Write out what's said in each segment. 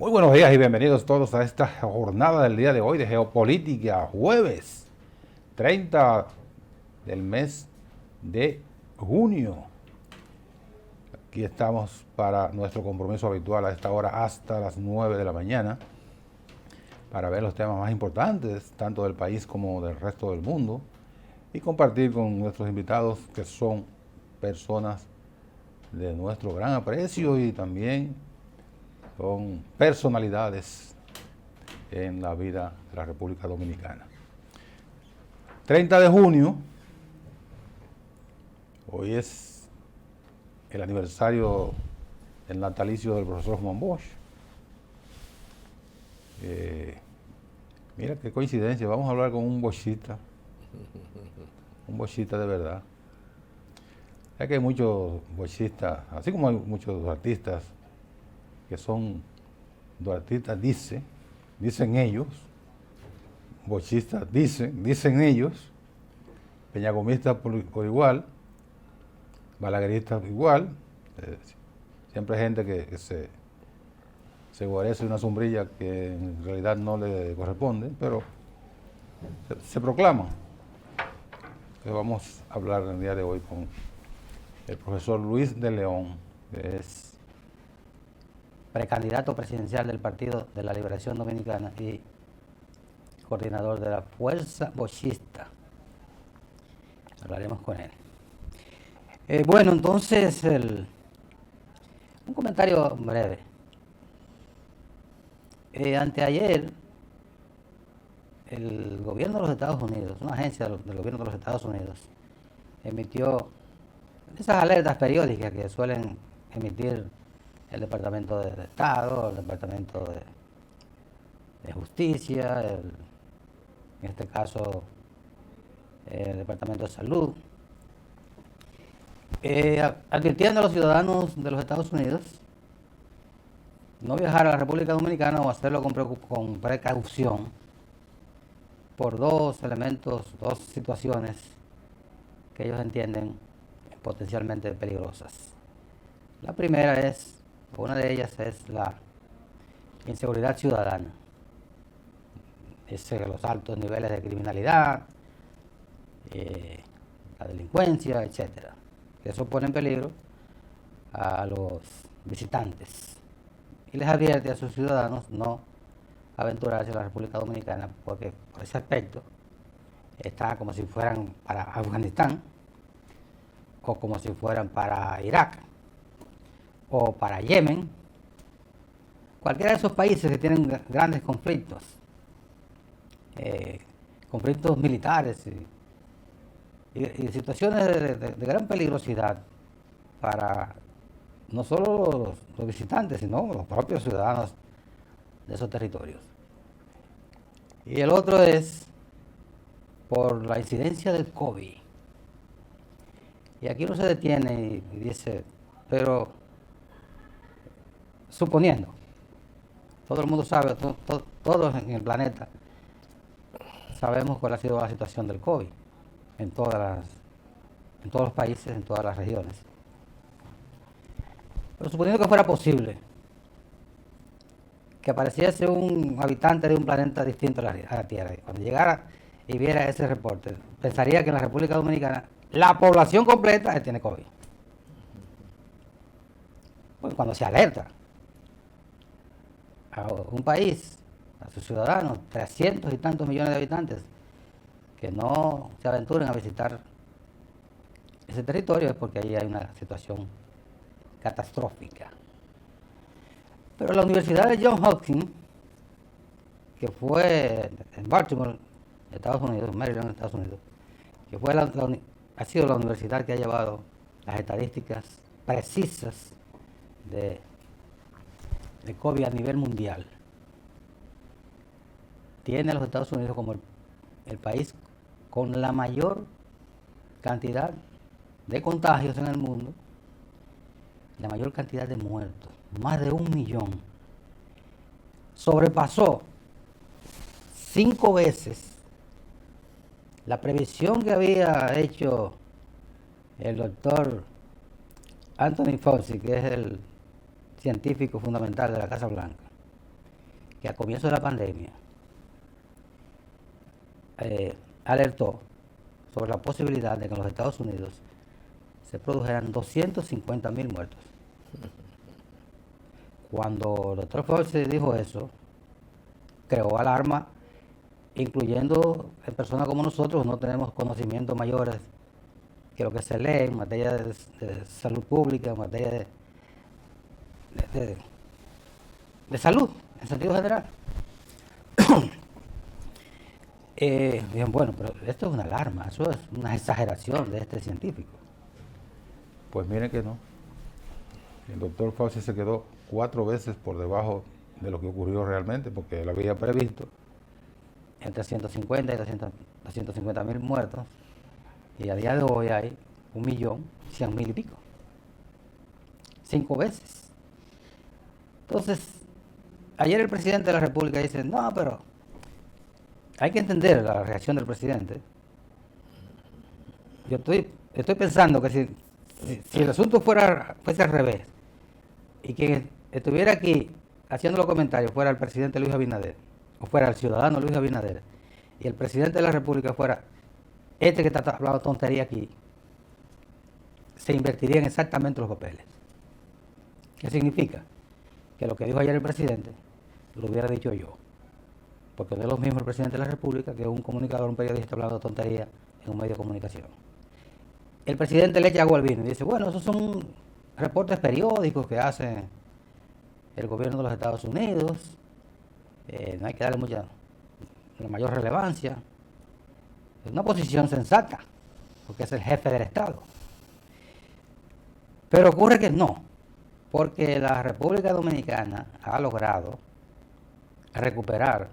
Muy buenos días y bienvenidos todos a esta jornada del día de hoy de Geopolítica, jueves 30 del mes de junio. Aquí estamos para nuestro compromiso habitual a esta hora hasta las 9 de la mañana para ver los temas más importantes, tanto del país como del resto del mundo, y compartir con nuestros invitados que son personas de nuestro gran aprecio y también son personalidades en la vida de la República Dominicana. 30 de junio, hoy es el aniversario del natalicio del profesor Juan Bosch. Mira qué coincidencia, vamos a hablar con un boschista de verdad. Ya que hay muchos boschistas, así como hay muchos artistas que son artistas, dicen ellos, bochistas dicen ellos, peñagomistas por igual, balagueristas igual, siempre hay gente que se guarece una sombrilla que en realidad no le corresponde, pero se proclaman. Entonces vamos a hablar el día de hoy con el profesor Luis de León, que es precandidato presidencial del Partido de la Liberación Dominicana y coordinador de la Fuerza Boschista. Hablaremos con él. Bueno, entonces, un comentario breve. Anteayer, el gobierno de los Estados Unidos, una agencia del gobierno de los Estados Unidos, emitió esas alertas periódicas que suelen emitir el Departamento de Estado, el Departamento de Justicia, en este caso el Departamento de Salud, advirtiendo a los ciudadanos de los Estados Unidos no viajar a la República Dominicana o hacerlo con precaución por dos elementos, dos situaciones que ellos entienden potencialmente peligrosas. La primera es, una de ellas es la inseguridad ciudadana, los altos niveles de criminalidad, la delincuencia, etcétera. Eso pone en peligro a los visitantes y les advierte a sus ciudadanos no aventurarse a la República Dominicana, porque por ese aspecto está como si fueran para Afganistán o como si fueran para Irak o para Yemen, cualquiera de esos países que tienen grandes conflictos, conflictos militares y situaciones de gran peligrosidad para no solo los visitantes, sino los propios ciudadanos de esos territorios. Y el otro es por la incidencia del COVID. Y aquí uno se detiene y dice, pero suponiendo, todo el mundo sabe, todos en el planeta sabemos cuál ha sido la situación del COVID en todos los países, en todas las regiones. Pero suponiendo que fuera posible que apareciese un habitante de un planeta distinto a la Tierra, y cuando llegara y viera ese reporte, pensaría que en la República Dominicana la población completa tiene COVID. Pues cuando se alerta a un país, a sus ciudadanos, 300 y tantos millones de habitantes, que no se aventuren a visitar ese territorio, es porque ahí hay una situación catastrófica. Pero la Universidad de Johns Hopkins, que fue en Baltimore, Estados Unidos, Maryland, Estados Unidos, que fue ha sido la universidad que ha llevado las estadísticas precisas de COVID a nivel mundial, tiene a los Estados Unidos como el país con la mayor cantidad de contagios en el mundo, la mayor cantidad de muertos, más de 1 millón. Sobrepasó 5 veces la previsión que había hecho el doctor Anthony Fauci, que es el científico fundamental de la Casa Blanca, que a comienzo de la pandemia alertó sobre la posibilidad de que en los Estados Unidos se produjeran 250,000 muertos. Cuando el doctor Fauci dijo eso, creó alarma, incluyendo en personas como nosotros, no tenemos conocimientos mayores que lo que se lee en materia de salud pública, en materia de salud, en sentido general. Bien, bueno, pero esto es una alarma, eso es una exageración de este científico. Pues miren que no. El doctor Fauci se quedó 4 veces por debajo de lo que ocurrió realmente, porque él había previsto Entre 150 y 250,000 muertos, y a día de hoy hay 1,100,000 y pico. 5 veces. Entonces, ayer el presidente de la República dice, no, pero hay que entender la reacción del presidente. Yo estoy pensando que si el asunto fuese al revés, y quien estuviera aquí haciendo los comentarios fuera el presidente Luis Abinader, o fuera el ciudadano Luis Abinader, y el presidente de la República fuera este que está hablando tontería aquí, se invertirían exactamente los papeles. ¿Qué significa? Que lo que dijo ayer el presidente lo hubiera dicho yo, porque no es lo mismo el presidente de la República que un comunicador, un periodista hablando tontería en un medio de comunicación. El presidente le echa agua al vino y dice, bueno, esos son reportes periódicos que hace el gobierno de los Estados Unidos, no hay que darle la mayor relevancia. Es una posición sensata, porque es el jefe del Estado. Pero ocurre que no, porque la República Dominicana ha logrado recuperar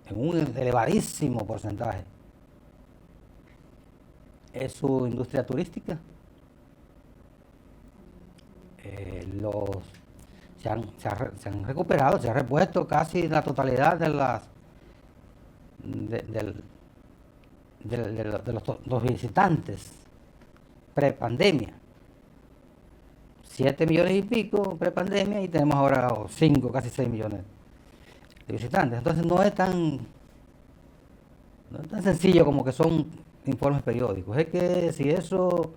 en un elevadísimo porcentaje su industria turística. Se han recuperado, se ha repuesto casi la totalidad de los visitantes pre-pandemia. 7 millones y pico pre-pandemia, y tenemos ahora 5, casi 6 millones de visitantes. Entonces no es tan sencillo como que son informes periódicos. Es que si eso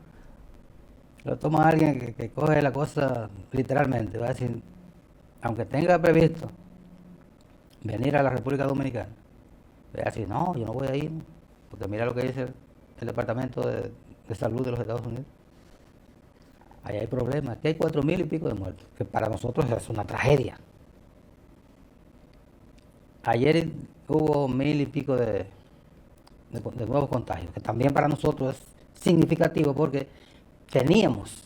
lo toma alguien que coge la cosa literalmente, va a decir, aunque tenga previsto venir a la República Dominicana, va a decir, no, yo no voy a ir, porque mira lo que dice el Departamento de Salud de los Estados Unidos. Ahí hay problemas, aquí hay 4,000 y pico de muertos, que para nosotros es una tragedia. Ayer hubo 1,000 y pico de nuevos contagios, que también para nosotros es significativo, porque teníamos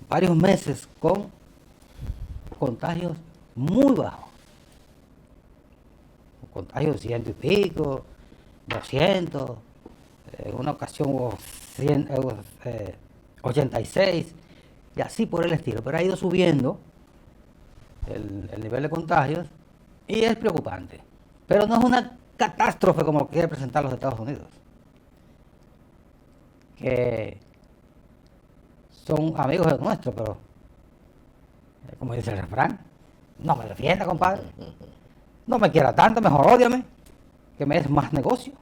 varios meses con contagios muy bajos. Contagios de 100 y pico, 200, en una ocasión hubo 86, y así por el estilo. Pero ha ido subiendo el nivel de contagios y es preocupante. Pero no es una catástrofe como lo quiere presentar los Estados Unidos, que son amigos de nuestros, pero como dice el refrán, no me defienda, compadre, no me quiera tanto, mejor ódiame, que me es más negocio.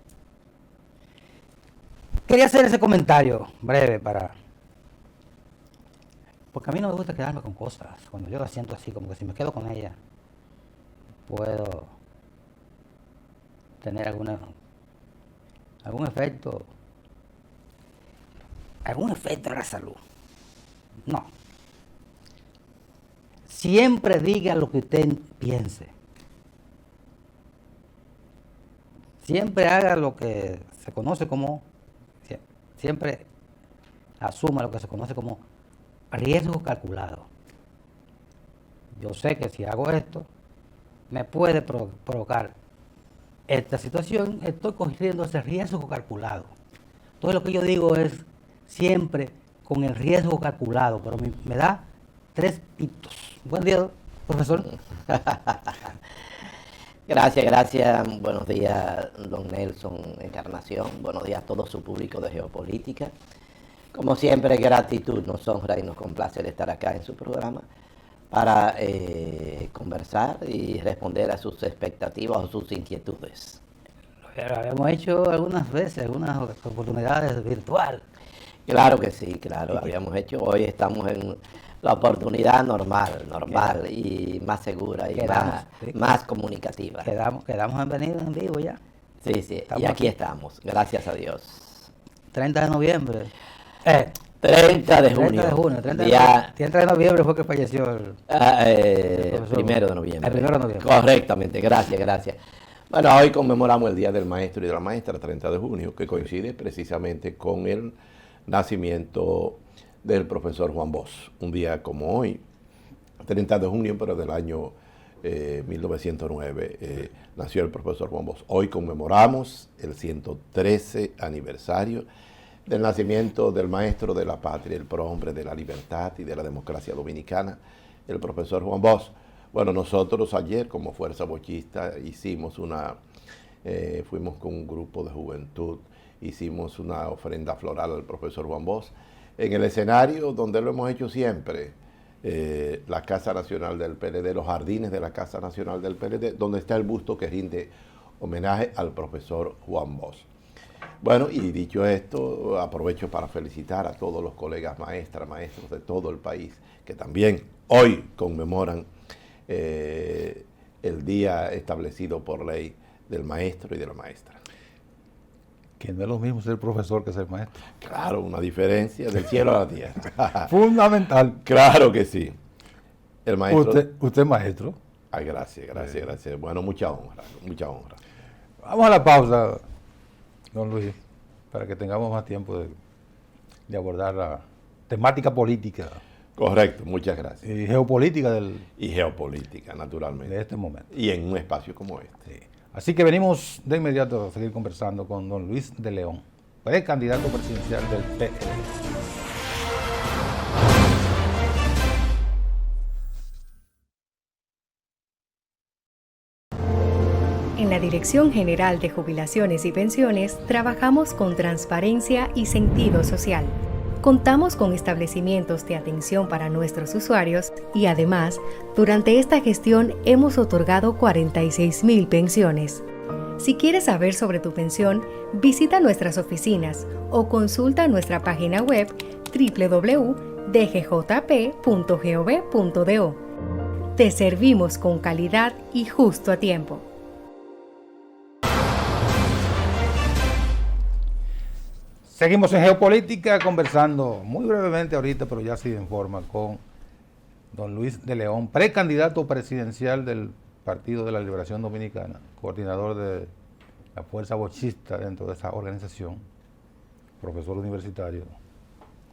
Quería hacer ese comentario breve porque a mí no me gusta quedarme con cosas. Cuando yo las siento así, como que si me quedo con ellas, puedo tener algún efecto en la salud. No. Siempre diga lo que usted piense. Siempre haga lo que se conoce como, siempre asuma lo que se conoce como riesgo calculado. Yo sé que si hago esto, me puede provocar esta situación, estoy corriendo ese riesgo calculado. Entonces lo que yo digo es siempre con el riesgo calculado, pero me da 3 pitos. Buen día, profesor. Gracias. Buenos días, don Nelson Encarnación. Buenos días a todo su público de Geopolítica. Como siempre, gratitud nos honra y nos complace de estar acá en su programa para conversar y responder a sus expectativas o sus inquietudes. Lo habíamos hecho algunas veces, algunas oportunidades virtual. Claro que sí, claro, habíamos hecho. Hoy estamos en la oportunidad normal y más segura y más comunicativa. Quedamos en venir en vivo ya. Sí, y aquí estamos, gracias a Dios. 30 de noviembre. 30 de junio. 30 de noviembre fue que falleció el primero de noviembre. El 1 de noviembre. Correctamente, gracias. Bueno, hoy conmemoramos el Día del Maestro y de la Maestra, 30 de junio, que coincide precisamente con el nacimiento del profesor Juan Bosch. Un día como hoy, 30 de junio, pero del año 1909, nació el profesor Juan Bosch. Hoy conmemoramos el 113 aniversario del nacimiento del maestro de la patria, el prohombre de la libertad y de la democracia dominicana, el profesor Juan Bosch. Bueno, nosotros ayer como Fuerza Bochista fuimos con un grupo de juventud, hicimos una ofrenda floral al profesor Juan Bosch en el escenario donde lo hemos hecho siempre, la Casa Nacional del PLD, los jardines de la Casa Nacional del PLD, donde está el busto que rinde homenaje al profesor Juan Bosch. Bueno, y dicho esto, aprovecho para felicitar a todos los colegas maestros de todo el país, que también hoy conmemoran el día establecido por ley del maestro y de la maestra. Que no es lo mismo ser profesor que ser maestro. Claro, una diferencia del cielo a la tierra. Fundamental. Claro que sí. El maestro. ¿Usted es maestro? Ay, gracias. Bueno, mucha honra. Vamos a la pausa, don Luis, para que tengamos más tiempo de abordar la temática política. Correcto, muchas gracias. Y geopolítica naturalmente. De este momento. Y en un espacio como este. Sí. Así que venimos de inmediato a seguir conversando con don Luis de León, precandidato presidencial del PLD. En la Dirección General de Jubilaciones y Pensiones trabajamos con transparencia y sentido social. Contamos con establecimientos de atención para nuestros usuarios y además, durante esta gestión hemos otorgado 46,000 pensiones. Si quieres saber sobre tu pensión, visita nuestras oficinas o consulta nuestra página web www.dgjp.gov.do. Te servimos con calidad y justo a tiempo. Seguimos en geopolítica conversando muy brevemente ahorita, pero ya sí en forma, con don Luis de León, precandidato presidencial del Partido de la Liberación Dominicana, coordinador de la Fuerza Bochista dentro de esa organización, profesor universitario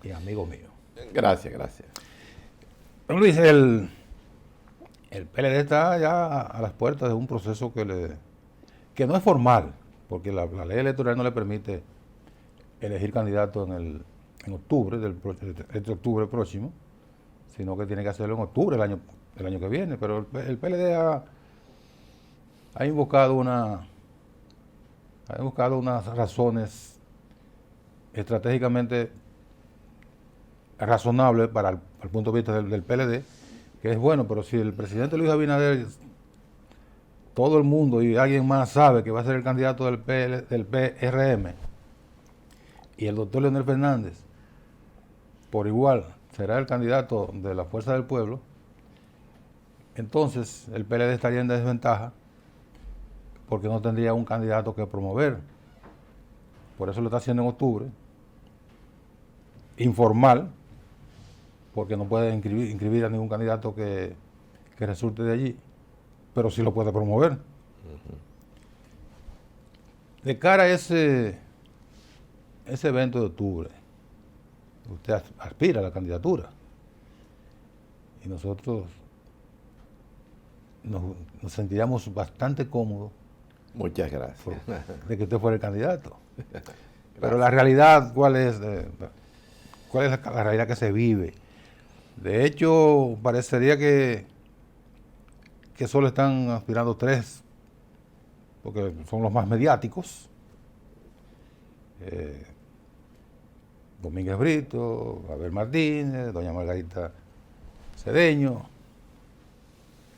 y amigo mío. Gracias. Don Luis, el PLD está ya a las puertas de un proceso que no es formal, porque la ley electoral no le permite elegir candidato en octubre, este octubre próximo, sino que tiene que hacerlo en octubre del año que viene. Pero el PLD ha invocado unas razones estratégicamente razonables para el punto de vista del PLD, que es bueno, pero si el presidente Luis Abinader, todo el mundo y alguien más sabe que va a ser el candidato del PRM, y el doctor Leonel Fernández, por igual, será el candidato de la Fuerza del Pueblo, entonces el PLD estaría en desventaja porque no tendría un candidato que promover. Por eso lo está haciendo en octubre, informal, porque no puede inscribir a ningún candidato que resulte de allí, pero sí lo puede promover. De cara a ese evento de octubre, usted aspira a la candidatura y nosotros nos sentiríamos bastante cómodos. Muchas gracias. De que usted fuera el candidato. Pero la realidad, ¿cuál es la realidad que se vive? De hecho, parecería que solo están aspirando 3, porque son los más mediáticos. Domínguez Brito, Abel Martínez, doña Margarita Cedeño.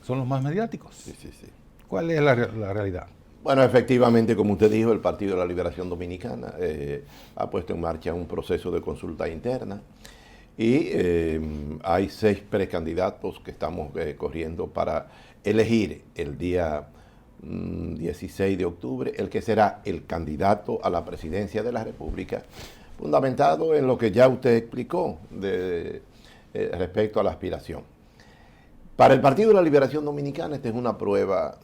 son los más mediáticos. Sí, sí, sí. ¿Cuál es la realidad? Bueno, efectivamente, como usted dijo, el Partido de la Liberación Dominicana ha puesto en marcha un proceso de consulta interna y hay 6 precandidatos que estamos corriendo para elegir el día 16 de octubre el que será el candidato a la presidencia de la República, fundamentado en lo que ya usted explicó respecto a la aspiración. Para el Partido de la Liberación Dominicana esta es una prueba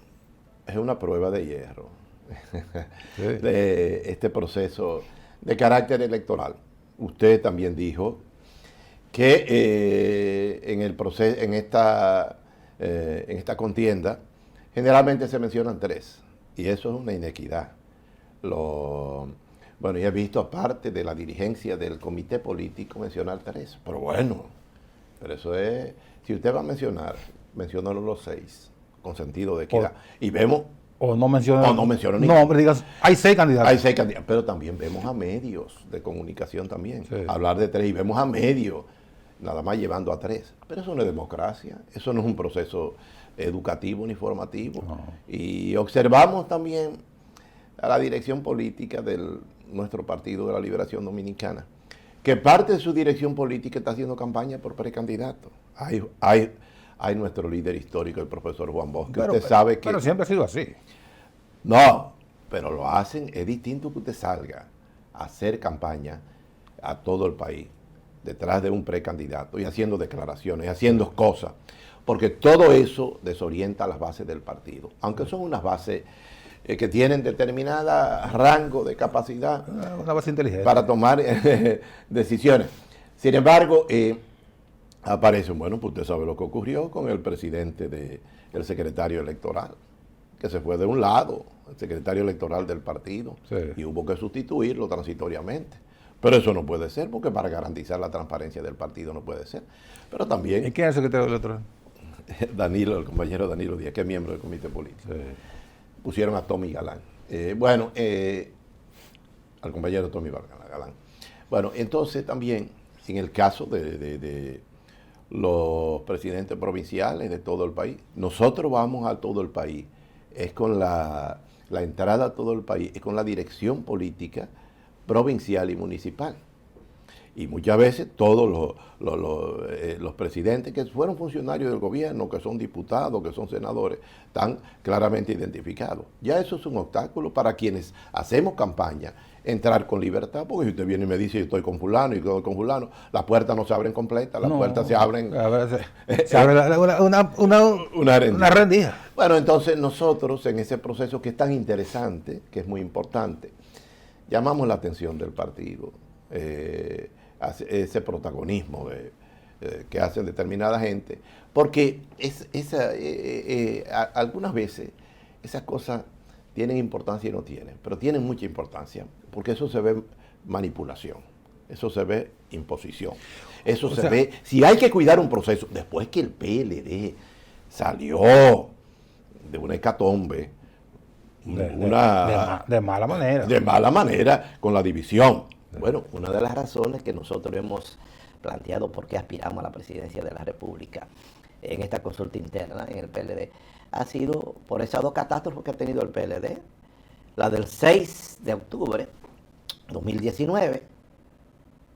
de hierro, Sí. de este proceso de carácter electoral. Usted también dijo que en el proceso, en esta contienda, generalmente se mencionan 3, y eso es una inequidad. Bueno, ya he visto aparte de la dirigencia del comité político mencionar 3, pero eso es, si usted va a mencionar, menciónalo los 6, con sentido de equidad. Y vemos... O no menciona. O no menciona No, hombre, digas, hay 6 candidatos. Hay 6 candidatos, pero también vemos a medios de comunicación también. Sí. Hablar de 3 y vemos a medios nada más llevando a 3. Pero eso no es democracia, eso no es un proceso educativo ni formativo. No. Y observamos también a la dirección política de nuestro Partido de la Liberación Dominicana, que parte de su dirección política está haciendo campaña por precandidato. Hay nuestro líder histórico, el profesor Juan Bosch, que usted sabe que... Pero siempre ha sido así. No, pero lo hacen, es distinto que usted salga a hacer campaña a todo el país, detrás de un precandidato, y haciendo declaraciones, haciendo cosas, porque todo eso desorienta las bases del partido, aunque son unas bases que tienen determinada rango de capacidad Una base inteligente. para tomar decisiones. Sin embargo, aparecen, bueno, pues usted sabe lo que ocurrió con el presidente el secretario electoral, que se fue de un lado, el secretario electoral del partido, Sí. y hubo que sustituirlo transitoriamente. Pero eso no puede ser, porque para garantizar la transparencia del partido no puede ser. Pero ¿Y también quién es el secretario electoral? Danilo, el compañero Danilo Díaz, que es miembro del comité político, Sí. pusieron a Tommy Galán. Al compañero Tommy Galán. Bueno, entonces también, en el caso de los presidentes provinciales de todo el país, nosotros vamos a todo el país, es con la entrada a todo el país, es con la dirección política provincial y municipal. Y muchas veces todos los presidentes que fueron funcionarios del gobierno, que son diputados, que son senadores, están claramente identificados. Ya eso es un obstáculo para quienes hacemos campaña, entrar con libertad, porque si usted viene y me dice yo estoy con fulano y estoy con fulano, las puertas no se abren completas, las puertas se abren... A ver, se abre una rendija. Bueno, entonces nosotros en ese proceso que es tan interesante, que es muy importante, llamamos la atención del partido, ese protagonismo que hacen determinada gente, porque algunas veces esas cosas tienen importancia y no tienen, pero tienen mucha importancia, porque eso se ve manipulación, eso se ve imposición, eso se ve, si hay que cuidar un proceso, después que el PLD salió de una hecatombe, De mala manera. de mala manera con la división. Bueno, una de las razones que nosotros hemos planteado por qué aspiramos a la presidencia de la República en esta consulta interna en el PLD ha sido por esas 2 catástrofes que ha tenido el PLD. La del 6 de octubre de 2019,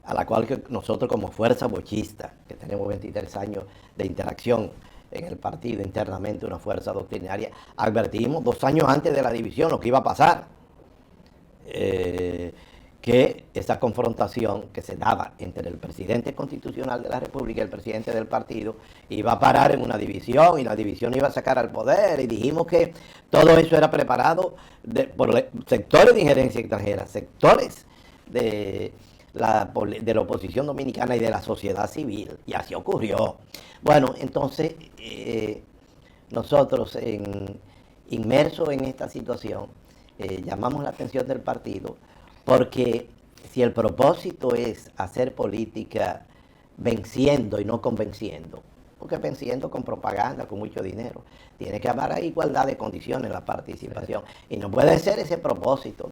a la cual que nosotros como fuerza bochista, que tenemos 23 años de interacción en el partido internamente, una fuerza doctrinaria, advertimos 2 años antes de la división lo que iba a pasar. Que esa confrontación que se daba entre el presidente constitucional de la República y el presidente del partido iba a parar en una división y la división iba a sacar al poder, y dijimos que todo eso era preparado por sectores de injerencia extranjera, sectores de la oposición dominicana y de la sociedad civil, y así ocurrió. Bueno, entonces nosotros inmersos en esta situación llamamos la atención del partido, porque si el propósito es hacer política venciendo y no convenciendo, porque venciendo con propaganda, con mucho dinero, tiene que haber igualdad de condiciones en la participación, y no puede ser ese propósito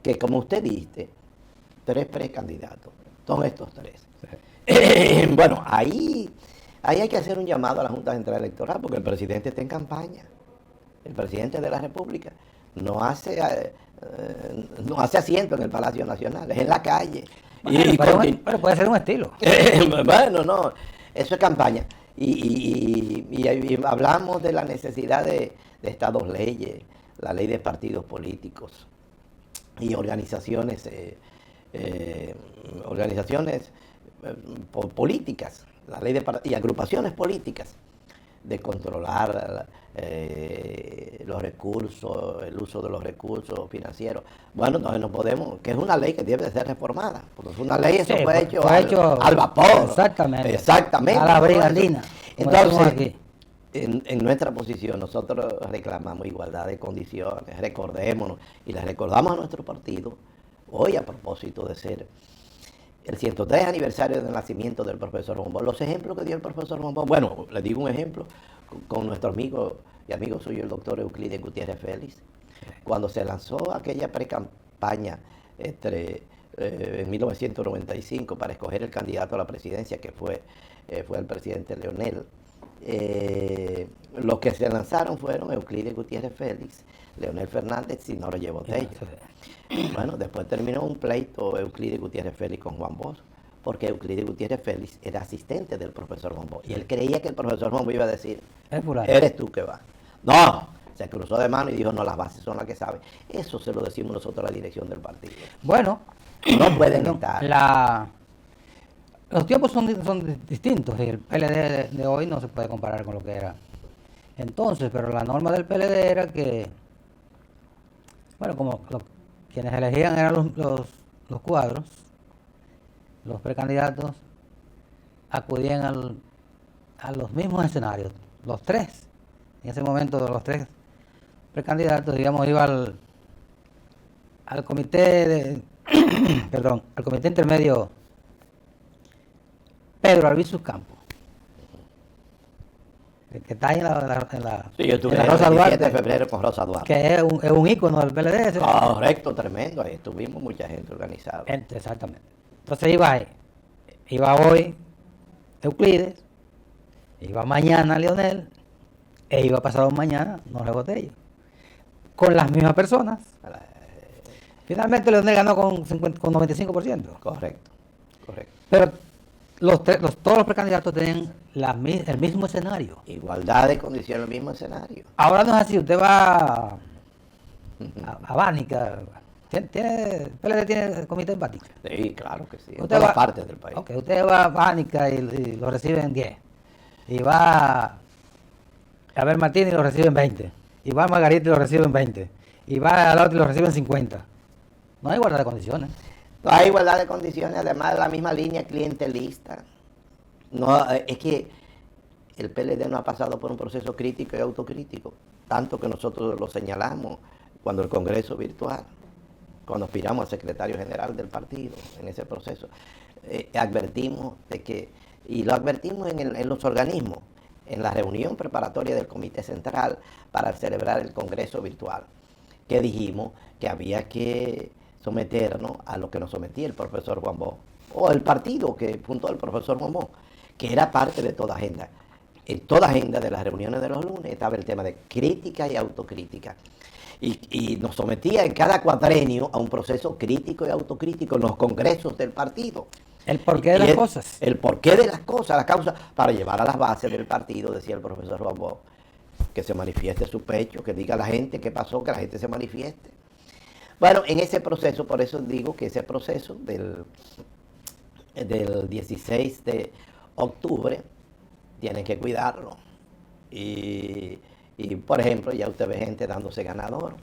que, como usted dice, 3 precandidatos, son estos 3. Bueno, ahí hay que hacer un llamado a la Junta Central Electoral, porque el presidente está en campaña. El presidente de la República no hace asiento en el Palacio Nacional, es en la calle. Pero puede ser un estilo. Bueno, no, eso es campaña. Y hablamos de la necesidad de estas dos leyes, la ley de partidos políticos y organizaciones políticas, la ley y agrupaciones políticas, de controlar los recursos, el uso de los recursos financieros. Bueno, entonces no podemos, que es una ley que debe de ser reformada, porque es una ley, eso Sí, fue hecho al vapor. Exactamente. A la brigadina. Entonces, en nuestra posición, nosotros reclamamos igualdad de condiciones, recordémonos, y les recordamos a nuestro partido, hoy a propósito de ser el 103 aniversario del nacimiento del profesor Bombón, los ejemplos que dio el profesor Bombón. Bueno, les digo un ejemplo con nuestro amigo y amigo suyo, el doctor Euclides Gutiérrez Félix, cuando se lanzó aquella pre-campaña en 1995 para escoger el candidato a la presidencia, que fue el presidente Leonel. Los que se lanzaron fueron Euclides Gutiérrez Félix, Leonel Fernández y Noroye Botello. Bueno, después terminó un pleito Euclides Gutiérrez Félix con Juan Bosch, porque Euclides Gutiérrez Félix era asistente del profesor Juan Bosch, y él creía que el profesor Juan Bosch iba a decir, eres tú que vas. No, se cruzó de mano y dijo, no, las bases son las que saben. Eso se lo decimos nosotros a la dirección del partido. Bueno, no pueden estar. Los tiempos son distintos, y el PLD de hoy no se puede comparar con lo que era entonces, pero la norma del PLD era que, bueno, como quienes elegían eran los cuadros, los precandidatos acudían a los mismos escenarios, los tres. En ese momento, los tres precandidatos, digamos, iba al comité al comité intermedio Pedro Albizu Campos, que está ahí en la sí, yo estuve en la el Rosa 17 Duarte, de febrero con Rosa Duarte. que es un ícono del PLD. Correcto, tremendo. Ahí estuvimos mucha gente organizada. Exactamente. Entonces iba hoy Euclides, iba mañana Leonel, e iba pasado mañana Noroye Botello, con las mismas personas. Finalmente Leonel ganó con 95%. Correcto. Pero todos los precandidatos tenían el mismo escenario. Igualdad de condiciones, el mismo escenario. Ahora no es así, usted va a Bánica. ¿El PLD tiene comité en Bánica? Sí, claro que sí, en Usted todas partes del país. Ok, usted va a Bánica y lo reciben 10. Y va a ver Martín y lo reciben 20. Y va a Margarita y lo reciben 20. Y va a la otra y lo reciben 50. No hay igualdad de condiciones. No hay igualdad de condiciones, además de la misma línea clientelista. No, es que el PLD no ha pasado por un proceso crítico y autocrítico, tanto que nosotros lo señalamos cuando el Congreso virtual, cuando aspiramos al secretario general del partido, en ese proceso, advertimos de que, y lo advertimos en los organismos, en la reunión preparatoria del Comité Central para celebrar el Congreso virtual, que dijimos que había que someternos a lo que nos sometía el profesor Juan Bosch, o el partido que fundó el profesor Juan Bosch, que era parte de toda agenda. En toda agenda de las reuniones de los lunes estaba el tema de crítica y autocrítica. Y nos sometía en cada cuatrenio a un proceso crítico y autocrítico en los congresos del partido. El porqué de las cosas. El porqué de las cosas, las causas, para llevar a las bases del partido, decía el profesor Juan Bosch, que se manifieste su pecho, que diga a la gente qué pasó, que la gente se manifieste. Bueno, en ese proceso, por eso digo que ese proceso del 16 de octubre tienen que cuidarlo. Y por ejemplo, ya usted ve gente dándose ganador,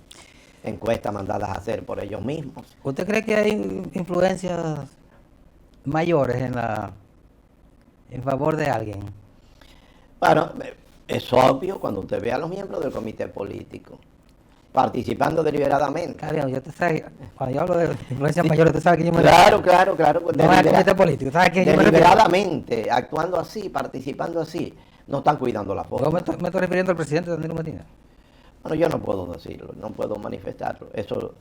encuestas mandadas a hacer por ellos mismos. ¿Usted cree que hay influencias mayores en favor de alguien? Bueno, es obvio cuando usted ve a los miembros del comité político participando deliberadamente. Claro, cuando yo hablo de influencias mayores, usted sabe que yo me Claro. No es el comité político, ¿sabe que deliberadamente, actuando así, participando así, no están cuidando la forma. Yo me estoy refiriendo al presidente Danilo Medina. Bueno, yo no puedo decirlo, no puedo manifestarlo. Eso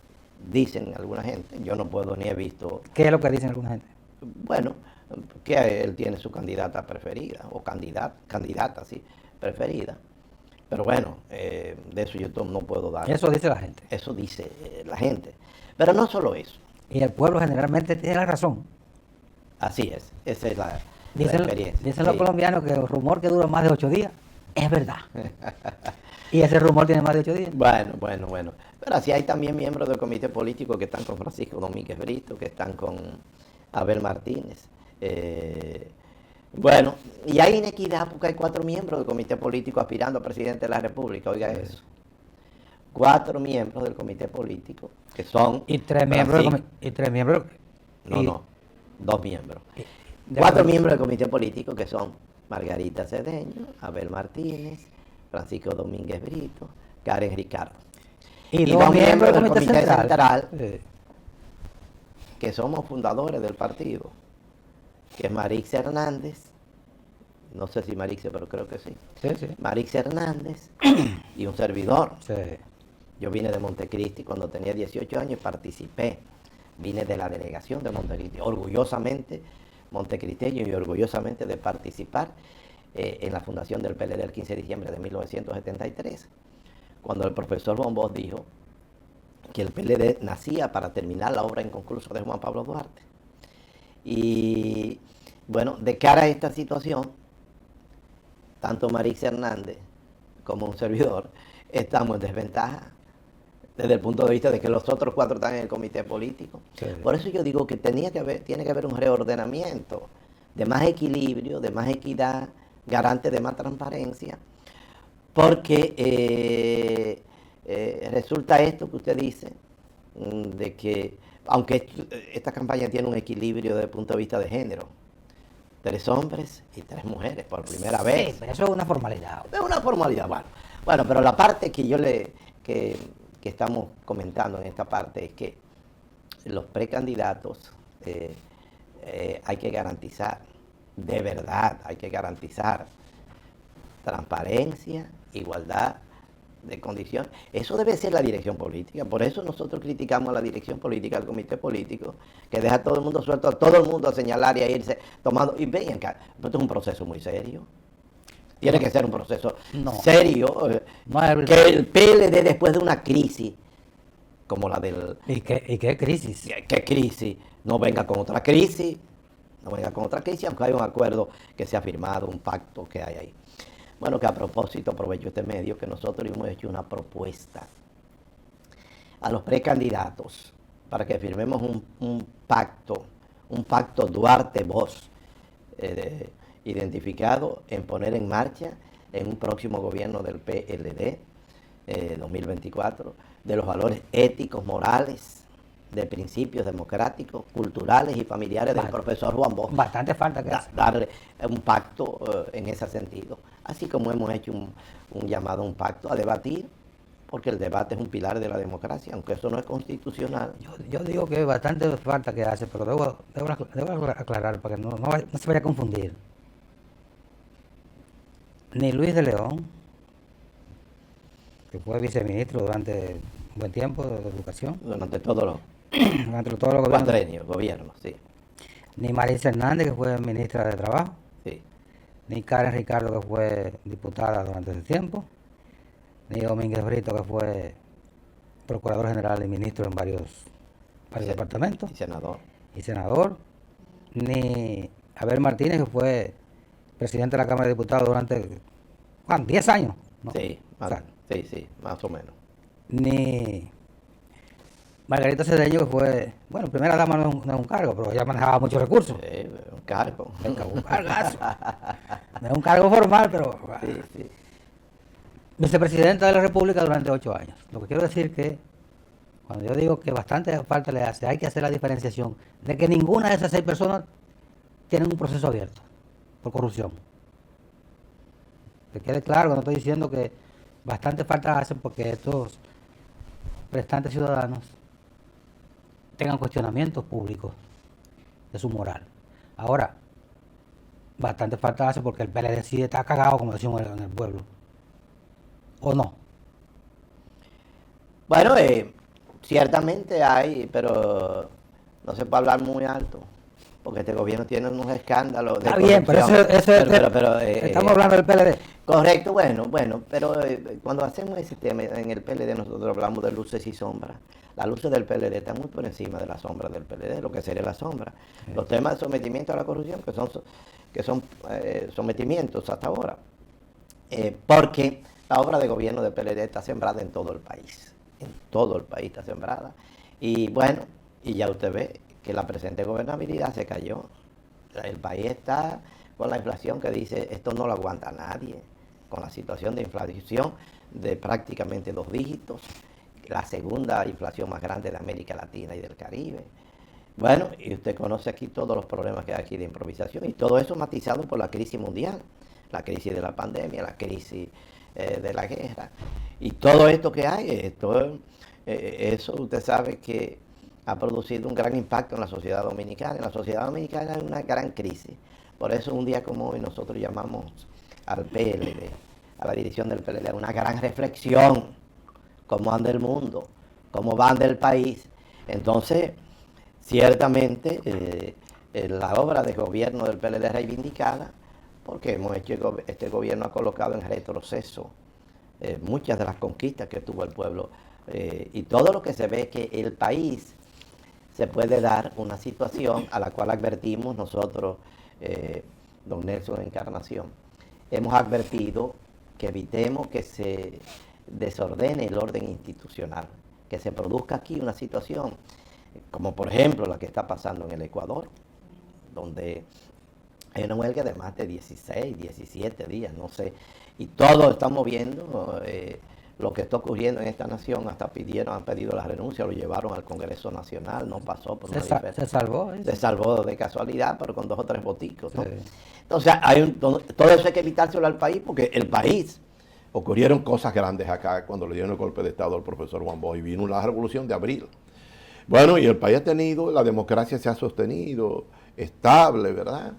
dicen alguna gente, yo no puedo ni he visto. ¿Qué es lo que dicen alguna gente? Bueno, que él tiene su candidata preferida, o candidata, sí, preferida. Pero bueno, de eso yo no puedo dar. Eso dice la gente. Eso dice la gente. Pero no solo eso. Y el pueblo generalmente tiene la razón. Así es, esa es la Dicen experiencia. los Sí. colombianos que el rumor que dura más de 8 días es verdad. Y ese rumor tiene más de 8 días. Bueno. Pero así hay también miembros del comité político que están con Francisco Domínguez Brito, que están con Abel Martínez. Bueno, y hay inequidad porque hay 4 miembros del comité político aspirando a presidente de la República, oiga eso. 4 miembros del comité político, que son... Y 3 miembros. No, 2 miembros. De 4 acuerdo. miembros del comité político que son Margarita Cedeño, Abel Martínez, Francisco Domínguez Brito, Karen Ricardo. Y 2 miembros del comité central. central, Sí. que somos fundadores del partido, que es Marix Hernández, no sé si Marix, pero creo que sí. Sí. Marix Hernández y un servidor. Sí. Yo vine de Montecristi cuando tenía 18 años y participé. Vine de la delegación de Montecristi, orgullosamente montecristeño y orgullosamente de participar en la fundación del PLD el 15 de diciembre de 1973, cuando el profesor Bombós dijo que el PLD nacía para terminar la obra inconclusa de Juan Pablo Duarte. Y bueno, de cara a esta situación, tanto Marix Hernández como un servidor estamos en desventaja desde el punto de vista de que los otros 4 están en el comité político. Sí. Por eso yo digo que tiene que haber un reordenamiento de más equilibrio, de más equidad, garante de más transparencia, porque resulta esto que usted dice, de que, aunque esta campaña tiene un equilibrio desde el punto de vista de género, 3 hombres y 3 mujeres por primera vez. Sí, pero eso es una formalidad. Es una formalidad, bueno, pero la parte que estamos comentando en esta parte es que los precandidatos hay que garantizar, de verdad, hay que garantizar transparencia, igualdad de condiciones. Eso debe ser la dirección política. Por eso nosotros criticamos a la dirección política, al comité político, que deja a todo el mundo suelto, a todo el mundo a señalar y a irse tomando. Y vean que esto es un proceso muy serio. Tiene que ser un proceso serio. Que el PLD, después de una crisis como la del... ¿Y qué crisis? ¿Qué crisis? No venga con otra crisis. No venga con otra crisis, aunque hay un acuerdo que se ha firmado, un pacto que hay ahí. Bueno, que a propósito, aprovecho este medio, que nosotros hemos hecho una propuesta a los precandidatos para que firmemos un pacto Duarte-Bosch, identificado en poner en marcha en un próximo gobierno del PLD 2024, de los valores éticos, morales, de principios democráticos, culturales y familiares del profesor Juan Bosch. Bastante falta que hacer. Darle un pacto en ese sentido. Así como hemos hecho un llamado a un pacto a debatir, porque el debate es un pilar de la democracia, aunque eso no es constitucional. Yo digo que bastante falta que hace, pero debo aclarar para que no se vaya a confundir. Ni Luis de León, que fue viceministro durante un buen tiempo de educación, Durante todos los gobiernos, cuatrenios, gobiernos, sí. ni Marisa Hernández, que fue ministra de Trabajo, Sí. ni Karen Ricardo, que fue diputada durante ese tiempo, ni Domínguez Brito, que fue procurador general y ministro en varios departamentos, Y y senador, ni Abel Martínez, que fue presidente de la Cámara de Diputados durante 10 años, ¿no? Sí, O sea, sí, más o menos. ni Margarita Cedeño, que fue, bueno, primera dama no es un cargo, pero ella manejaba muchos recursos. Sí, un cargo. Un cargazo. No es un cargo formal, pero Sí. vicepresidenta de la República durante 8 años. Lo que quiero decir que, cuando yo digo que bastante falta le hace, hay que hacer la diferenciación de que ninguna de esas 6 personas tienen un proceso abierto por corrupción. Que quede claro que no estoy diciendo que bastante falta hacen porque estos prestantes ciudadanos tengan cuestionamientos públicos de su moral. Ahora, bastante falta hace porque el PLD sí está cagado, como decimos en el pueblo. ¿O no? Bueno, ciertamente hay, pero no se puede hablar muy alto. porque este gobierno tiene unos escándalos de Está bien, pero estamos hablando del PLD. Correcto, bueno, pero cuando hacemos ese tema en el PLD nosotros hablamos de luces y sombras. Las luces del PLD están muy por encima de las sombras del PLD, lo que sería la sombra. Sí. Los temas de sometimiento a la corrupción, que son sometimientos hasta ahora, porque la obra de gobierno del PLD está sembrada en todo el país está sembrada. Y bueno, y ya usted ve que la presente gobernabilidad se cayó. El país está con la inflación que dice, esto no lo aguanta nadie, con la situación de inflación de prácticamente 2 dígitos, la segunda inflación más grande de América Latina y del Caribe. Bueno, y usted conoce aquí todos los problemas que hay aquí de improvisación, y todo eso matizado por la crisis mundial, la crisis de la pandemia, la crisis de la guerra, y todo esto que hay, eso usted sabe que ha producido un gran impacto en la sociedad dominicana. En la sociedad dominicana hay una gran crisis. Por eso un día como hoy nosotros llamamos al PLD, a la dirección del PLD, a una gran reflexión. Cómo anda el mundo, cómo va el país. Entonces, ciertamente, la obra de gobierno del PLD es reivindicada, porque este gobierno ha colocado en retroceso muchas de las conquistas que tuvo el pueblo, y todo lo que se ve que el país se puede dar una situación a la cual advertimos nosotros, don Nelson Encarnación. Hemos advertido que evitemos que se desordene el orden institucional, que se produzca aquí una situación como por ejemplo la que está pasando en el Ecuador, donde hay una huelga de más de 16, 17 días, no sé, y todos estamos viendo lo que está ocurriendo en esta nación. Hasta han pedido la renuncia, lo llevaron al Congreso Nacional, no pasó por una diferencia. Se salvó de casualidad, pero con 2 o 3 voticos, ¿no? Sí. Entonces, todo eso hay que evitárselo al país, porque el país, ocurrieron cosas grandes acá cuando le dieron el golpe de Estado al profesor Juan Bosch y vino la revolución de abril. Bueno, y el país ha tenido, la democracia se ha sostenido estable, ¿verdad?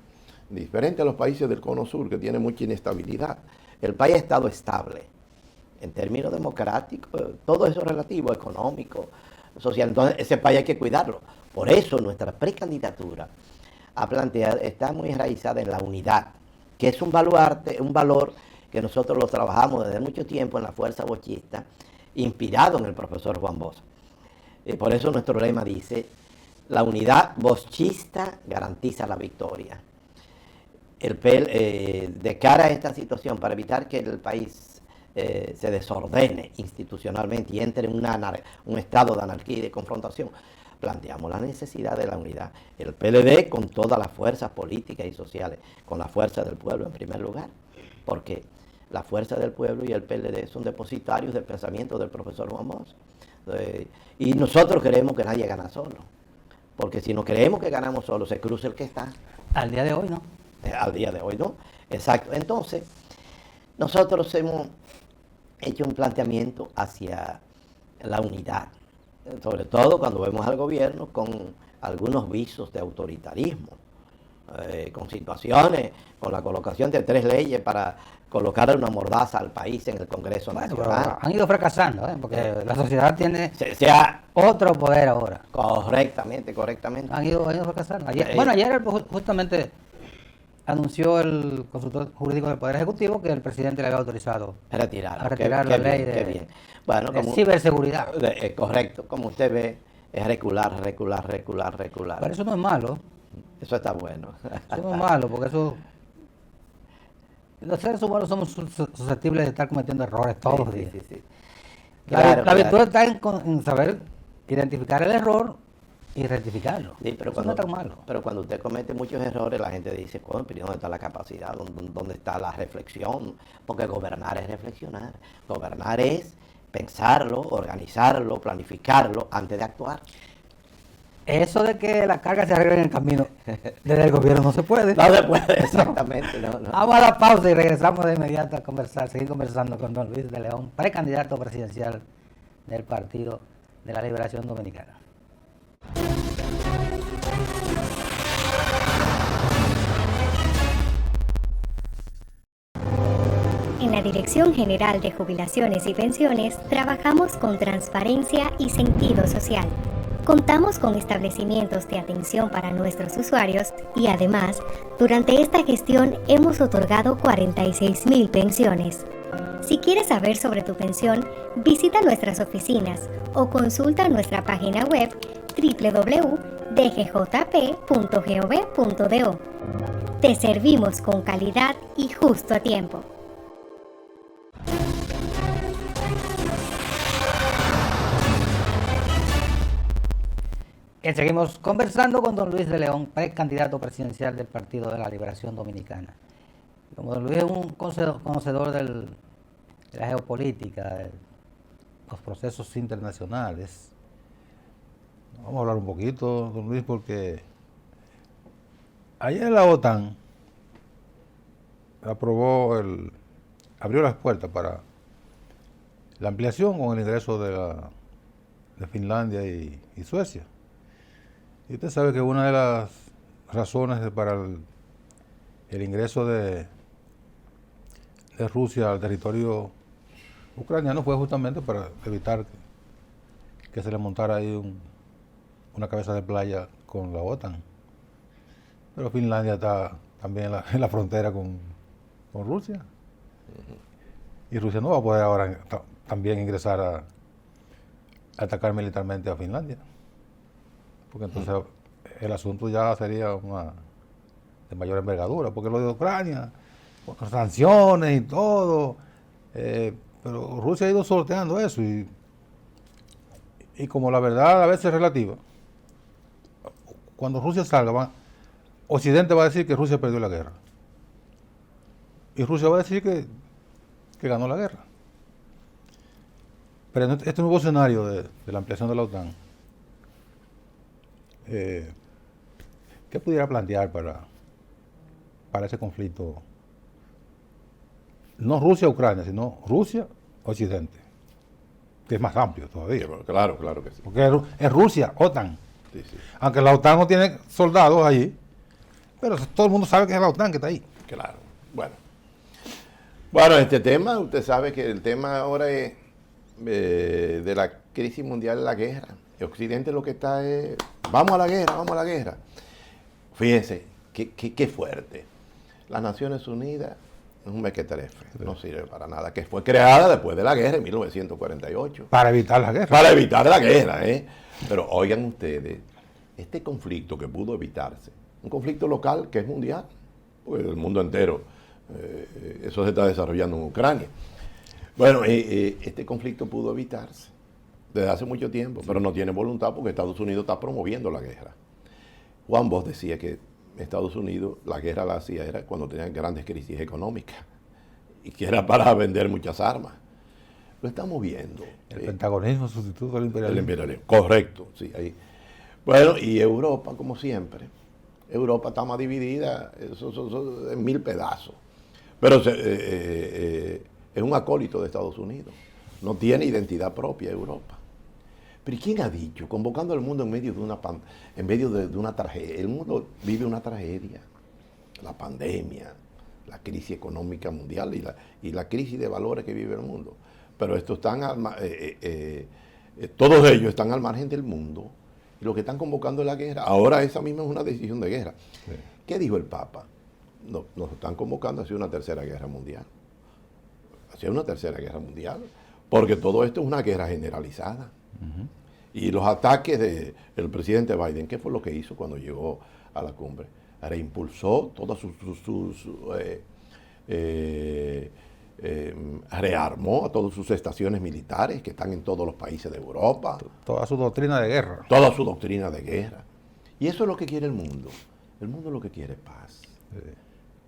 Diferente a los países del Cono Sur, que tienen mucha inestabilidad. El país ha estado estable en términos democráticos, todo eso relativo, económico, social. Entonces, ese país hay que cuidarlo. Por eso nuestra precandidatura está muy enraizada en la unidad, que es un baluarte, un valor que nosotros lo trabajamos desde mucho tiempo en la fuerza bochista, inspirado en el profesor Juan Bosch. Por eso nuestro lema dice, la unidad boschista garantiza la victoria. De cara a esta situación, para evitar que el país se desordene institucionalmente y entre en un estado de anarquía y de confrontación, planteamos la necesidad de la unidad. El PLD con todas las fuerzas políticas y sociales, con la fuerza del pueblo en primer lugar, porque la fuerza del pueblo y el PLD son depositarios del pensamiento del profesor Juan Bosch. Y nosotros queremos que nadie gane solo, porque si no creemos que ganamos solo, se cruza el que está. Al día de hoy, ¿no? Al día de hoy, ¿no? Exacto. Entonces, nosotros hemos hecho un planteamiento hacia la unidad, sobre todo cuando vemos al gobierno con algunos visos de autoritarismo, con situaciones, con la colocación de 3 leyes para colocar una mordaza al país en el Congreso Nacional. Pero han ido fracasando, porque la sociedad tiene otro poder ahora. Correctamente. Han ido fracasando. Ayer justamente anunció el consultor jurídico del Poder Ejecutivo que el presidente le había autorizado a retirar la ley de ciberseguridad. Correcto, como usted ve, es recular. Pero eso no es malo. Eso está bueno. Eso no es malo, porque los seres humanos somos susceptibles de estar cometiendo errores todos los días. Sí. La virtud está en saber identificar el error y rectificarlo. Sí, pero eso no es tan malo. Pero cuando usted comete muchos errores, la gente dice, ¿dónde está la capacidad? ¿Dónde está la reflexión? Porque gobernar es reflexionar. Gobernar es pensarlo, organizarlo, planificarlo antes de actuar. Eso de que la carga se arregle en el camino desde el gobierno no se puede. No se puede, exactamente. No. Vamos a la pausa y regresamos de inmediato a seguir conversando con don Luis de León, precandidato presidencial del Partido de la Liberación Dominicana. En la Dirección General de Jubilaciones y Pensiones trabajamos con transparencia y sentido social. Contamos con establecimientos de atención para nuestros usuarios y además, durante esta gestión hemos otorgado 46.000 pensiones. Si quieres saber sobre tu pensión, visita nuestras oficinas o consulta nuestra página web www.dgjp.gov.do. Te servimos con calidad y justo a tiempo. Seguimos conversando con don Luis de León, precandidato presidencial del Partido de la Liberación Dominicana. Como don Luis es un conocedor de la geopolítica, de los procesos internacionales, vamos a hablar un poquito, don Luis, porque ayer la OTAN abrió las puertas para la ampliación con el ingreso de Finlandia y Suecia. Y usted sabe que una de las razones para el ingreso de Rusia al territorio ucraniano fue justamente para evitar que se le montara ahí una cabeza de playa con la OTAN. Pero Finlandia está también en la frontera con Rusia. Y Rusia no va a poder ahora también ingresar a atacar militarmente a Finlandia. Porque entonces el asunto ya sería de mayor envergadura, porque lo de Ucrania, con sanciones y todo, pero Rusia ha ido sorteando eso y como la verdad a veces es relativa, cuando Rusia salga, Occidente va a decir que Rusia perdió la guerra y Rusia va a decir que ganó la guerra. Pero en este nuevo escenario de la ampliación de la OTAN, ¿qué pudiera plantear para ese conflicto? No Rusia-Ucrania, sino Rusia-Occidente, que es más amplio todavía. Claro que sí. Porque es Rusia, OTAN. Sí, sí. Aunque la OTAN no tiene soldados allí, pero todo el mundo sabe que es la OTAN que está ahí. Claro. Bueno, este tema, usted sabe que el tema ahora es de la crisis mundial, la guerra. El Occidente lo que está es, vamos a la guerra. Fíjense, qué fuerte. Las Naciones Unidas es un mequetrefe, no sirve para nada, que fue creada después de la guerra en 1948. Para evitar la guerra. Para evitar la guerra, ¿eh? Pero oigan ustedes, este conflicto que pudo evitarse, un conflicto local que es mundial, porque el mundo entero, eso se está desarrollando en Ucrania. Bueno, este conflicto pudo evitarse desde hace mucho tiempo, pero no tiene voluntad porque Estados Unidos está promoviendo la guerra. Juan Bosch decía que Estados Unidos la guerra la hacía era cuando tenían grandes crisis económicas y que era para vender muchas armas. Lo estamos viendo. El pentagonismo sustituto del imperialismo. El imperialismo, correcto, sí, ahí. Bueno, y Europa, como siempre, Europa está más dividida en 1000 pedazos. Pero es un acólito de Estados Unidos. No tiene identidad propia Europa. Pero ¿quién ha dicho? Convocando al mundo en medio de una tragedia. El mundo vive una tragedia. La pandemia, la crisis económica mundial y la crisis de valores que vive el mundo. Pero todos ellos están al margen del mundo. Y lo que están convocando es la guerra. Ahora esa misma es una decisión de guerra. Sí. ¿Qué dijo el Papa? Nos están convocando hacia una tercera guerra mundial. Hacia una tercera guerra mundial. Porque todo esto es una guerra generalizada. Uh-huh. Y los ataques del presidente Biden, ¿qué fue lo que hizo cuando llegó a la cumbre? Reimpulsó todas rearmó a todas sus estaciones militares que están en todos los países de Europa. Toda su doctrina de guerra. Toda su doctrina de guerra. Y eso es lo que quiere el mundo. El mundo lo que quiere es paz. Sí.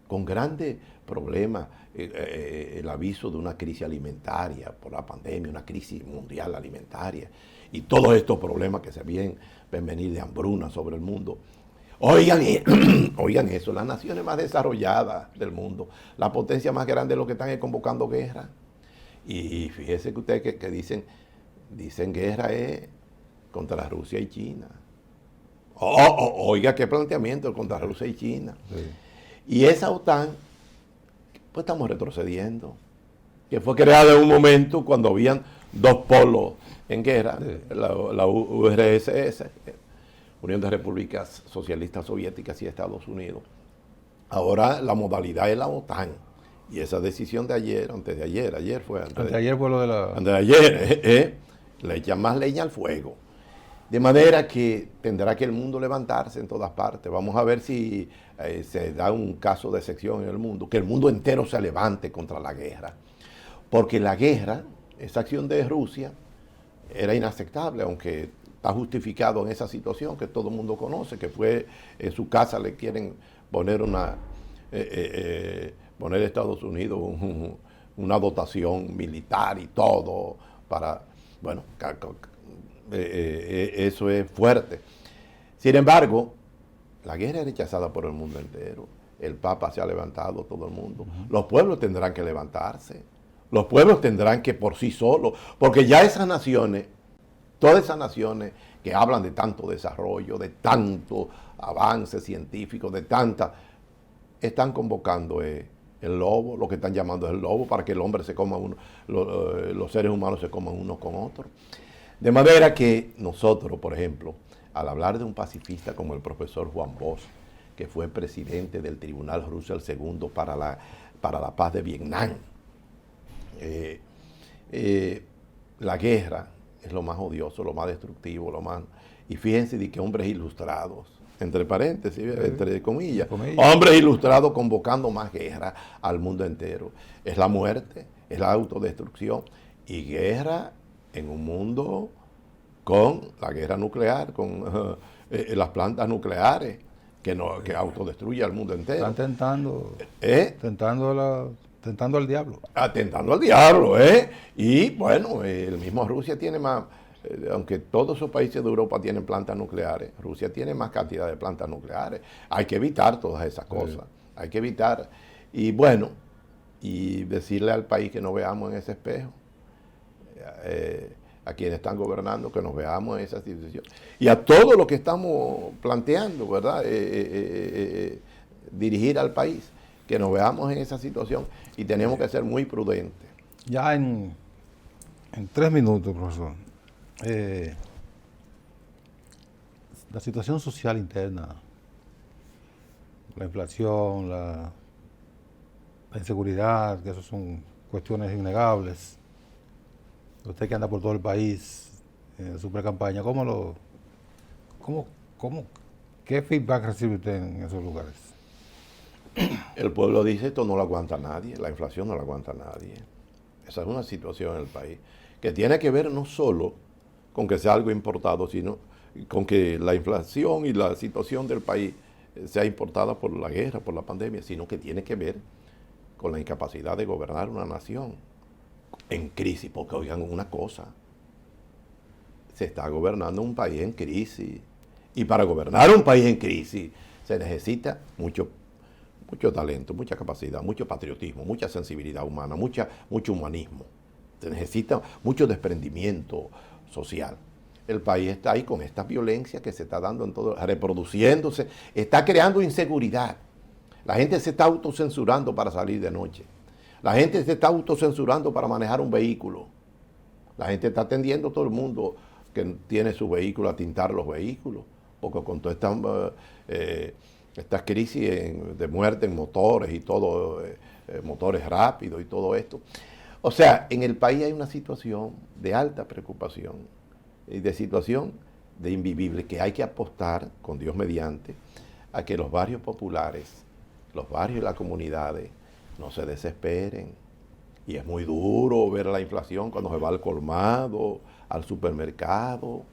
Con grandes problemas, el aviso de una crisis alimentaria por la pandemia, una crisis mundial alimentaria, y todos estos problemas que se ven venir de hambruna sobre el mundo. Oigan eso, las naciones más desarrolladas del mundo, la potencia más grande de lo que están es convocando guerra. Y fíjese que ustedes que dicen guerra es contra Rusia y China. Oiga qué planteamiento contra Rusia y China. Sí. Y esa OTAN, pues estamos retrocediendo, que fue creada en un momento cuando habían dos polos en guerra, Sí. la URSS, Unión de Repúblicas Socialistas Soviéticas y Estados Unidos. Ahora la modalidad es la OTAN. Y esa decisión de ayer, antes de ayer, ayer fue Anteayer fue lo de la... antes de ayer, le echan más leña al fuego. De manera que tendrá que el mundo levantarse en todas partes. Vamos a ver si se da un caso de excepción en el mundo, que el mundo entero se levante contra la guerra. Porque la guerra, esa acción de Rusia, era inaceptable, aunque está justificado en esa situación que todo el mundo conoce, que fue en su casa le quieren poner poner a Estados Unidos una dotación militar y todo para, bueno, eso es fuerte. Sin embargo, la guerra es rechazada por el mundo entero. El Papa se ha levantado, todo el mundo. Los pueblos tendrán que levantarse. Los pueblos tendrán que por sí solos, porque ya esas naciones, todas esas naciones que hablan de tanto desarrollo, de tanto avance científico, de tanta, están convocando el lobo, lo que están llamando es el lobo, para que el hombre se coma uno, los seres humanos se coman unos con otros. De manera que nosotros, por ejemplo, al hablar de un pacifista como el profesor Juan Bosch, que fue presidente del Tribunal Russell II para la paz de Vietnam, la guerra es lo más odioso, lo más destructivo, lo más... Y fíjense de que hombres ilustrados, entre paréntesis, entre comillas, hombres ilustrados convocando más guerra al mundo entero. Es la muerte, es la autodestrucción y guerra en un mundo con la guerra nuclear, con las plantas nucleares que autodestruye al mundo entero. Están tentando al diablo. Atentando al diablo, Y bueno, el mismo Rusia tiene más, aunque todos esos países de Europa tienen plantas nucleares, Rusia tiene más cantidad de plantas nucleares. Hay que evitar todas esas cosas, hay que evitar. Y bueno, y decirle al país que nos veamos en ese espejo, a quienes están gobernando, que nos veamos en esa situación. Y a todo lo que estamos planteando, ¿verdad? Dirigir al país, que nos veamos en esa situación y tenemos que ser muy prudentes. Ya en 3 minutos, profesor. La situación social interna, la inflación, la inseguridad, que eso son cuestiones innegables. Usted que anda por todo el país en su pre-campaña, ¿qué feedback recibe usted en esos lugares? El pueblo dice, esto no lo aguanta nadie, la inflación no la aguanta nadie. Esa es una situación en el país que tiene que ver no solo con que sea algo importado, sino con que la inflación y la situación del país sea importada por la guerra, por la pandemia, sino que tiene que ver con la incapacidad de gobernar una nación en crisis, porque oigan una cosa, se está gobernando un país en crisis, y para gobernar un país en crisis se necesita mucho talento, mucha capacidad, mucho patriotismo, mucha sensibilidad humana, mucho humanismo. Se necesita mucho desprendimiento social. El país está ahí con esta violencia que se está dando en todo, reproduciéndose, está creando inseguridad. La gente se está autocensurando para salir de noche. La gente se está autocensurando para manejar un vehículo. La gente está atendiendo a todo el mundo que tiene su vehículo a tintar los vehículos, porque con todas estas crisis de muerte en motores y todo, motores rápidos y todo esto. O sea, en el país hay una situación de alta preocupación y de situación de invivible que hay que apostar, con Dios mediante, a que los barrios populares, los barrios y las comunidades no se desesperen. Y es muy duro ver la inflación cuando se va al colmado, al supermercado,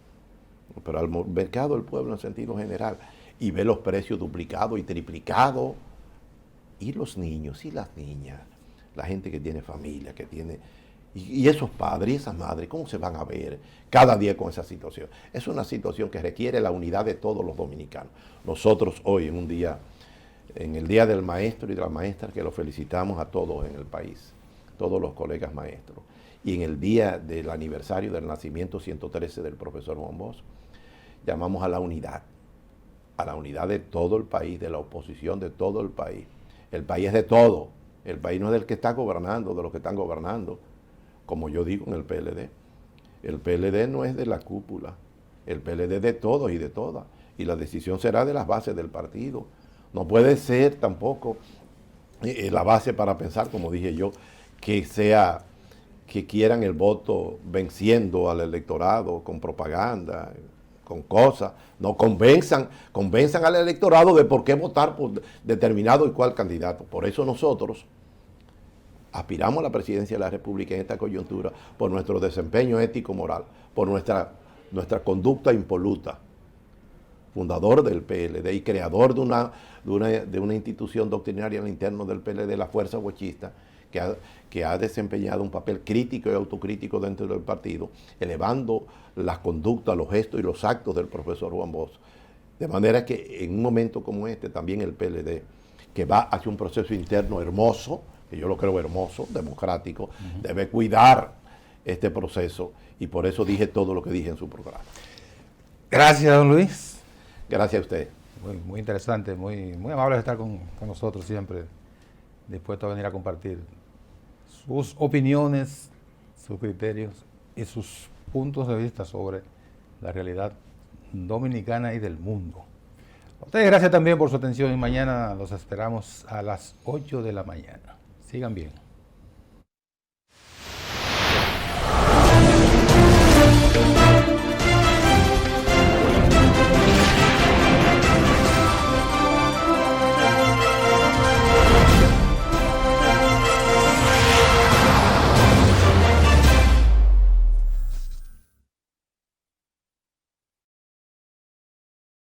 pero al mercado del pueblo en sentido general, y ve los precios duplicados y triplicados. Y los niños y las niñas, la gente que tiene familia, que tiene... Y esos padres y esas madres, ¿cómo se van a ver cada día con esa situación? Es una situación que requiere la unidad de todos los dominicanos. Nosotros hoy, en el Día del Maestro y de la Maestra, que los felicitamos a todos en el país, todos los colegas maestros, y en el día del aniversario del nacimiento 113 del profesor Juan Bosch, llamamos a la unidad de todo el país, de la oposición de todo el país. El país es de todo, el país no es del que está gobernando, de los que están gobernando, como yo digo en el PLD. El PLD no es de la cúpula, el PLD es de todos y de todas, y la decisión será de las bases del partido. No puede ser tampoco la base para pensar, como dije yo, que quieran el voto venciendo al electorado con propaganda, con cosas. No, convenzan al electorado de por qué votar por determinado y cuál candidato. Por eso nosotros aspiramos a la presidencia de la República en esta coyuntura, por nuestro desempeño ético-moral, por nuestra conducta impoluta. Fundador del PLD y creador de una institución doctrinaria al interno del PLD, la Fuerza Huechista, que ha desempeñado un papel crítico y autocrítico dentro del partido, elevando las conductas, los gestos y los actos del profesor Juan Bosch. De manera que en un momento como este, también el PLD, que va hacia un proceso interno hermoso, que yo lo creo hermoso, democrático, debe cuidar este proceso, y por eso dije todo lo que dije en su programa. Gracias, don Luis. Gracias a usted. Muy interesante, muy amable de estar con nosotros siempre, dispuesto a venir a compartir sus opiniones, sus criterios y sus puntos de vista sobre la realidad dominicana y del mundo. A ustedes gracias también por su atención y mañana los esperamos a las 8 de la mañana. Sigan bien.